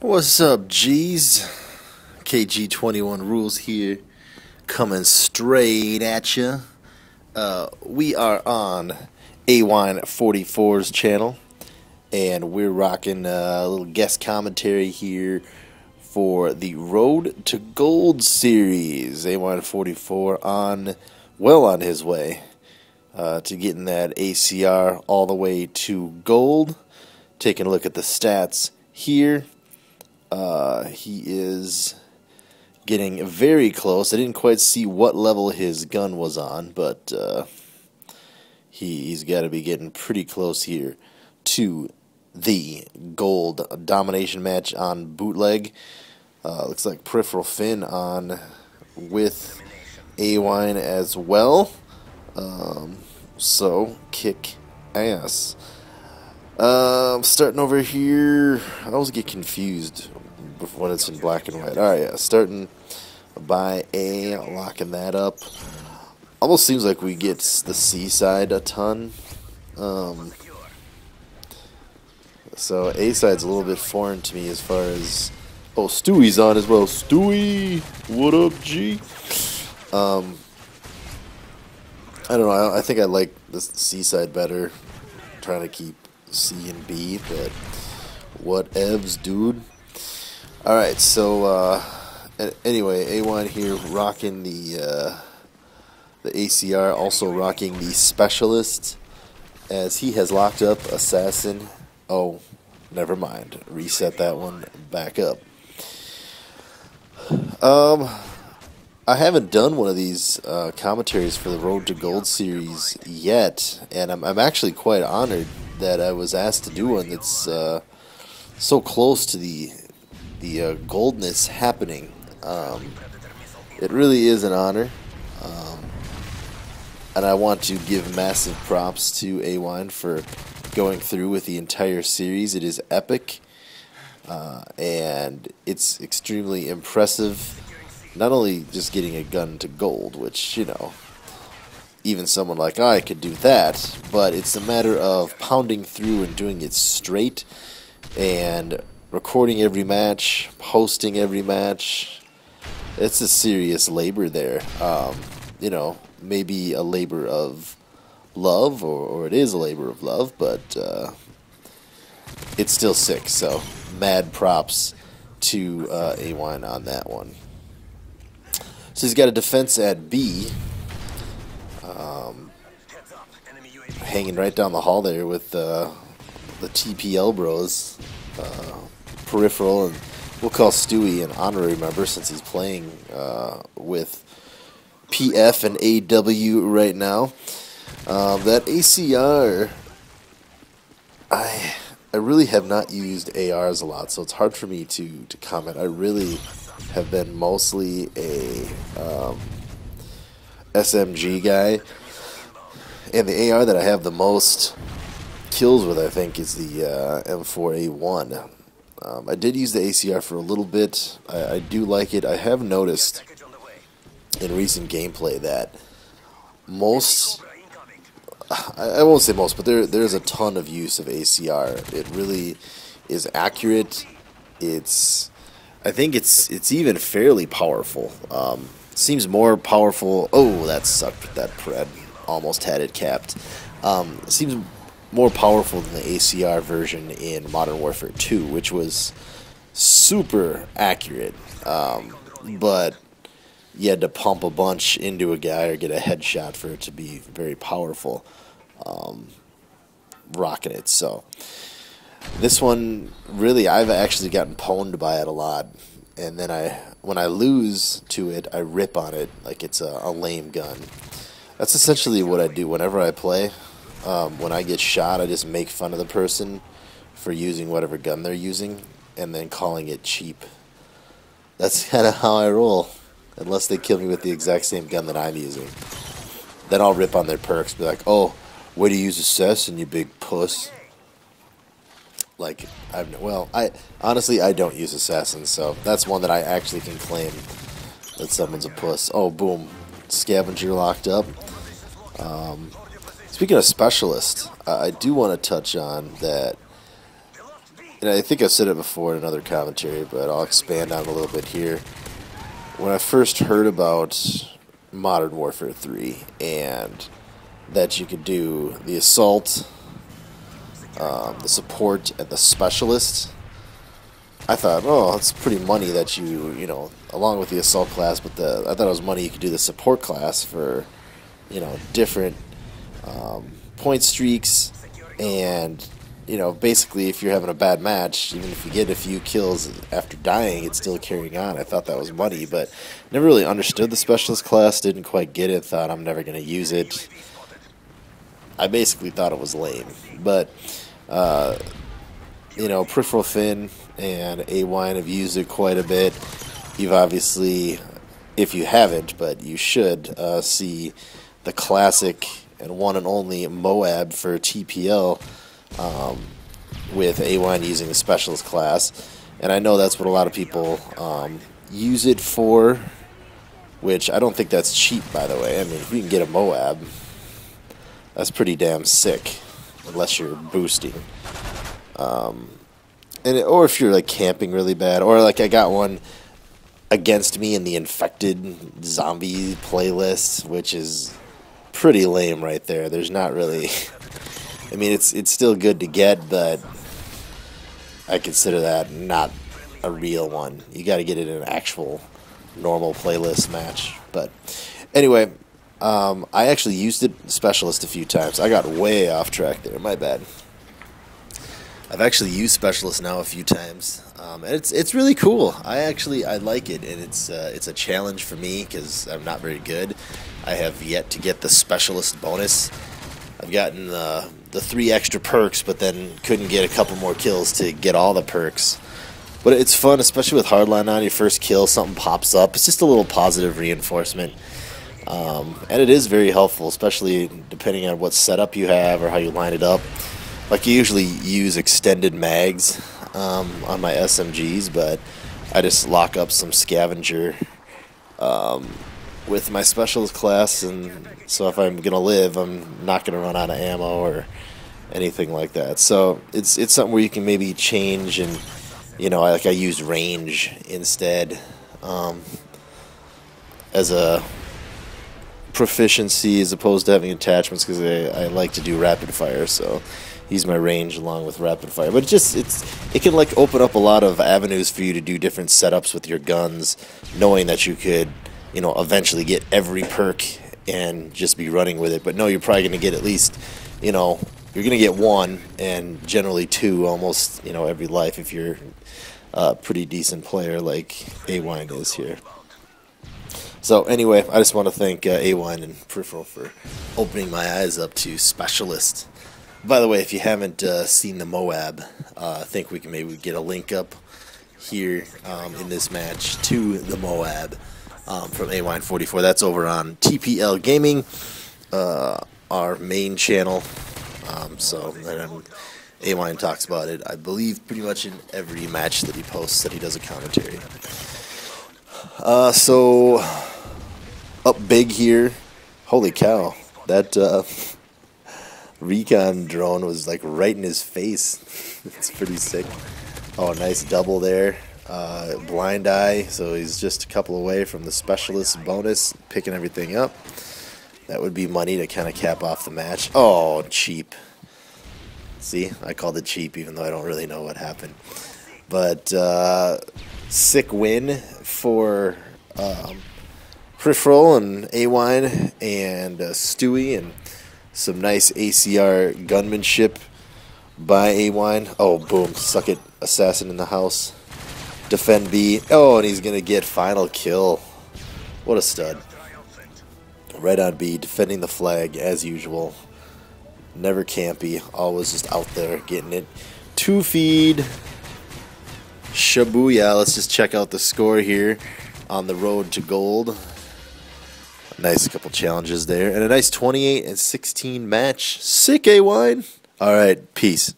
What's up, G's? KG21 Rules here, coming straight at you. We are on A-Wine44's channel, and we're rocking a little guest commentary here for the Road to Gold series. A-Wine44 well on his way to getting that ACR all the way to gold. Taking a look at the stats here. He is getting very close. I didn't quite see what level his gun was on, but he's got to be getting pretty close here to the gold domination match on bootleg. Looks like Peripheral Fin on with A-Wine as well. So, kick ass. Starting over here, I always get confused when it's in black and white. Alright, yeah, starting by A, locking that up. Almost seems like we get the C side a ton. So A side's a little bit foreign to me as far as... Oh, Stewie's on as well. Stewie! What up, G? I don't know, I think I like the C side better. I'm trying to keep C and B, but whatevs, dude. Alright, so anyway, A1 here rocking the ACR, also rocking the Specialist, as he has locked up Assassin. Oh, never mind. Reset that one back up. I haven't done one of these commentaries for the Road to Gold series yet, and I'm actually quite honored that I was asked to do one that's so close to the goldness happening. It really is an honor, and I want to give massive props to A-Wine for going through with the entire series. It is epic, and it's extremely impressive. Not only just getting a gun to gold, which, you know, even someone like I could do that, but it's a matter of pounding through and doing it straight and recording every match, posting every match. It's a serious labor there. You know, maybe a labor of love, or it is a labor of love, but it's still sick, so mad props to A-Wine on that one. So he's got a defense at B, hanging right down the hall there with the TPL bros, Peripheral, and we'll call Stewie an honorary member since he's playing with PF and AW right now. That ACR, I really have not used ARs a lot, so it's hard for me to comment. I really have been mostly a SMG guy, and the AR that I have the most kills with, I think, is the M4A1. I did use the ACR for a little bit. I do like it. I have noticed in recent gameplay that most, I won't say most, but there's a ton of use of ACR. It really is accurate. I think it's even fairly powerful. Seems more powerful. Oh, that sucked. That pred almost had it capped. Seems more powerful than the ACR version in Modern Warfare 2, which was super accurate. But you had to pump a bunch into a guy or get a headshot for it to be very powerful. Rocking it. So this one, really, I've actually gotten pwned by it a lot, and then when I lose to it, I rip on it like it's a lame gun. That's essentially what I do whenever I play. When I get shot, I just make fun of the person for using whatever gun they're using, and then calling it cheap. That's kind of how I roll, unless they kill me with the exact same gun that I'm using. Then I'll rip on their perks, be like, oh, way to use Assassin, you big puss. Like, I honestly don't use Assassins, so that's one that I actually can claim that someone's a puss. Oh, boom, Scavenger locked up. Speaking of Specialist, I do want to touch on that and I think I've said it before in another commentary, but I'll expand on it a little bit here. When I first heard about Modern Warfare 3 and that you could do the assault, the support, and the specialist, I thought, oh, it's pretty money that you know, along with the assault class, but I thought it was money you could do the support class for, you know, different point streaks, and, you know, basically if you're having a bad match, even if you get a few kills after dying, it's still carrying on. I thought that was money, but never really understood the specialist class, didn't quite get it, thought I'm never going to use it. I basically thought it was lame, but, you know, Peripheral Finn and A-Wine have used it quite a bit. You've obviously, if you haven't, but you should, see the classic and one and only Moab for TPL with A-Wine using the specialist class. And I know that's what a lot of people use it for, which I don't think that's cheap, by the way. I mean, if you can get a Moab, that's pretty damn sick, unless you're boosting. Or if you're like camping really bad, or like I got one against me in the infected zombie playlist, which is pretty lame right there. There's not really, I mean, it's still good to get, but I consider that not a real one. You got to get it in an actual normal playlist match. But anyway, I actually used it specialist a few times. I got way off track there. My bad. I've actually used specialist now a few times, and it's really cool. I like it, and it's a challenge for me because I'm not very good. I have yet to get the specialist bonus. I've gotten the 3 extra perks, but then couldn't get a couple more kills to get all the perks. But it's fun, especially with Hardline on. Your first kill, something pops up. It's just a little positive reinforcement. And it is very helpful, especially depending on what setup you have or how you line it up. Like, I usually use extended mags on my SMGs, but I just lock up some scavenger with my specialist class, and so if I'm going to live, I'm not going to run out of ammo or anything like that. So it's something where you can maybe change, and, you know, I use range instead as a proficiency as opposed to having attachments, because I like to do rapid fire, so use my range along with rapid fire. But it can like open up a lot of avenues for you to do different setups with your guns, knowing that you could, you know, eventually get every perk and just be running with it. But no, you're probably going to get at least, you know, you're going to get 1 and generally 2 almost, you know, every life if you're a pretty decent player like A-Wine is here. So anyway, I just want to thank A-Wine and Peripheral for opening my eyes up to specialist. By the way, if you haven't seen the Moab, I think we can maybe get a link up here in this match to the Moab from A-Wine44. That's over on TPL Gaming, our main channel. So A-Wine talks about it, I believe, pretty much in every match that he posts that he does a commentary. So up big here. Holy cow, that recon drone was like right in his face. It's pretty sick. Oh, nice double there. Blind eye, so he's just a couple away from the specialist bonus, picking everything up. That would be money to kind of cap off the match. Oh, cheap. See, I called it cheap even though I don't really know what happened. But sick win for Peripheral and A-Wine and Stewie, and some nice ACR gunmanship by A-Wine. Oh, boom. Suck it. Assassin in the house. Defend B. Oh, and he's going to get final kill. What a stud. Right on B. Defending the flag as usual. Never campy. Always just out there getting it. 2 feed. Shabuya. Let's just check out the score here on the road to gold. Nice couple challenges there. And a nice 28-16 match. Sick, A-Wine. All right, peace.